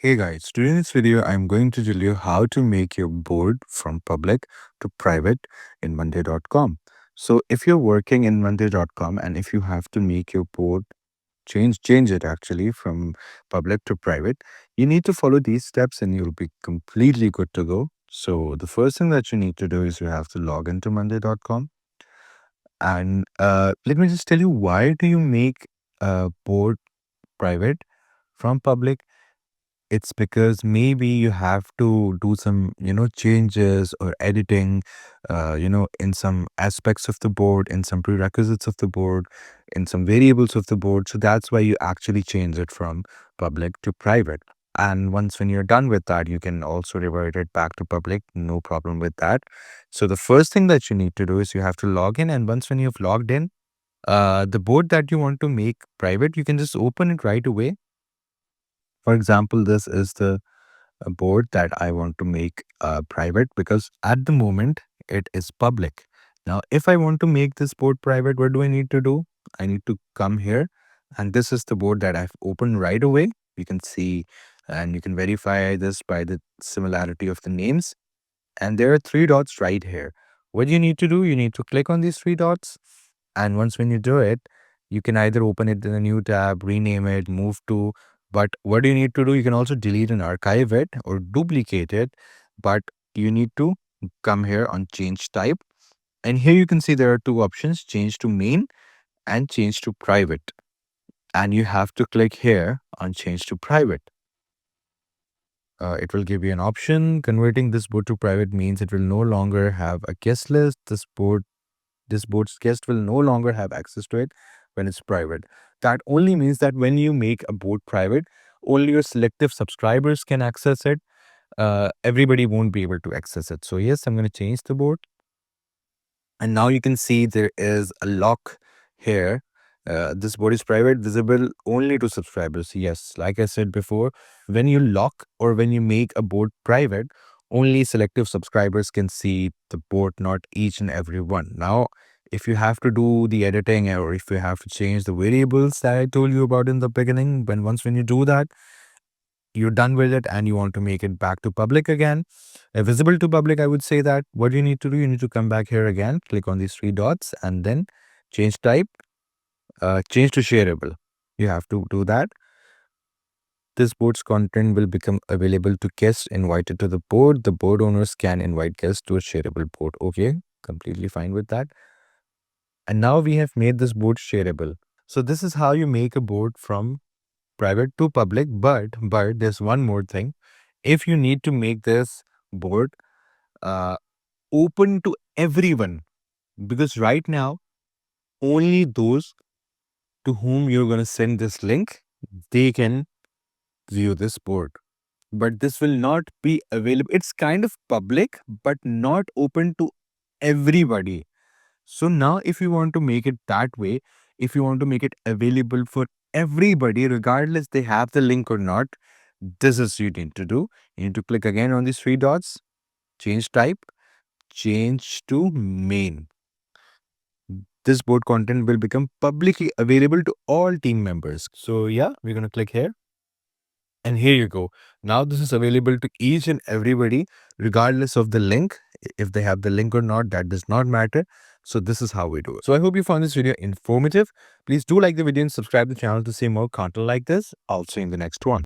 Hey guys, today in this video, I'm going to tell you how to make your board from public to private in Monday.com. So if you're working in Monday.com and if you have to make your board change it actually from public to private, you need to follow these steps and you'll be completely good to go. So the first thing that you need to do is you have to log into Monday.com. And let me just tell you, why do you make a board private from public? It's because maybe you have to do some, changes or editing, in some aspects of the board, in some prerequisites of the board, in some variables of the board. So that's why you actually change it from public to private. And once when you're done with that, you can also revert it back to public. No problem with that. So the first thing that you need to do is you have to log in. And once when you've logged in, the board that you want to make private, you can just open it right away. For example, this is the board that I want to make private because at the moment it is public. Now, if I want to make this board private, what do I need to do? I need to come here, and this is the board that I've opened right away. You can see, and you can verify this by the similarity of the names. And there are three dots right here. What you need to do, you need to click on these three dots. And once when you do it, you can either open it in a new tab, rename it, move to. But what you need to do, you can also delete and archive it or duplicate it. But you need to come here on change type. And here you can see there are two options, change to main and change to private. And you have to click here on change to private. It will give you an option. Converting this board to private means it will no longer have a guest list. This board's guest will no longer have access to it when it's private. That only means that when you make a board private, only your selective subscribers can access it. Everybody won't be able to access it. So yes, I'm going to change the board. And now you can see there is a lock here. This board is private, visible only to subscribers. Yes, like I said before, when you lock or when you make a board private, only selective subscribers can see the board, not each and every one. Now, if you have to do the editing or if you have to change the variables that I told you about in the beginning, when you do that, you're done with it and you want to make it back to public again, visible to public, I would say that what you need to do, you need to come back here again, click on these three dots and then change type, change to shareable. You have to do that. This board's content will become available to guests invited to the board. The board owners can invite guests to a shareable board. Okay, completely fine with that. And now we have made this board shareable. So this is how you make a board from private to public, but there's one more thing. If you need to make this board uh, open to everyone, because right now only those to whom you're going to send this link, they can view this board, but this will not be available. It's kind of public but not open to everybody. So now if you want to make it that way, if you want to make it available for everybody regardless they have the link or not, this is you need to do. You need to click again on these three dots, change type, change to main. This board content will become publicly available to all team members. So yeah, we're going to click here. And here you go. Now this is available to each and everybody, regardless of the link. If they have the link or not, that does not matter. So this is how we do it. So I hope you found this video informative. Please do like the video and subscribe to the channel to see more content like this. I'll see you in the next one.